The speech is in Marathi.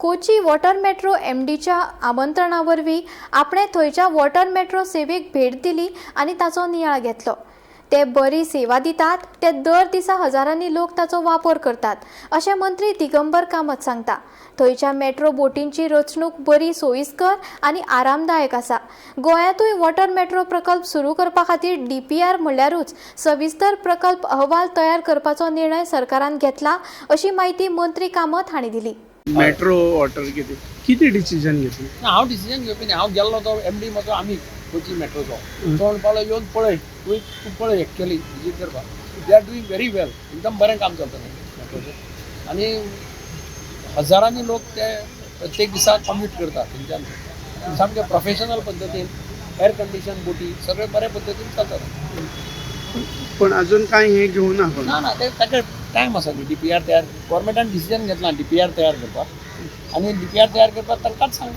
कोची वॉटर मेट्रो एमडीच्या आमंत्रणा वरवीं आपणे थंयच्या वॉटर मेट्रो सेवेक भेट दिली आनी ताचो नियाळ घेतलो। ते बरी सेवा दितात, ते दर दिसा हजारांनी लोक ताचो वापर करतात, अशें मंत्री दिगंबर कामत सांगता। थंयच्या मेट्रो बोटींची रचणूक बरी सोयीस्कर आनी आरामदायक आसा। गोंयांतूय वॉटर मेट्रो प्रकल्प सुरू करपा खातीर डीपीआर म्हणल्यारूच सविस्तर प्रकल्प अहवाल तयार करपाचो निर्णय सरकारान घेतला, अशी माहिती मंत्री कामत हांणी दिली। मेट्रो वॉटर किती डिसिजन घेतली? हांव डिसिजन घेवपी न्ही, हांव गेल्लो तो एमडी म्हजो आमी कोची मेट्रोचो तो म्हणपालो येवन पळय, तूं पळय एक्चुअली विजीट करपाक दे आर डुईंग व्हेरी वेल, एकदम बरें काम चलता मेट्रोचें आनी हजारांनी लोक ते प्रत्येक दिसा कम्यूट करतात थंयच्यान सामके प्रोफेशनल पद्दतीन एअर कंडिशन बोटी सगळे बरे पद्दतीन चलतात। पण अजून काय हे घेऊन ना ना ते ताका टायम आसा न्ही, डीपीआर तयार गव्हर्मेंटान डिसिजन घेतला डीपीआर तयार करपाक आनी डीपीआर तयार करपाक तांकांच सांग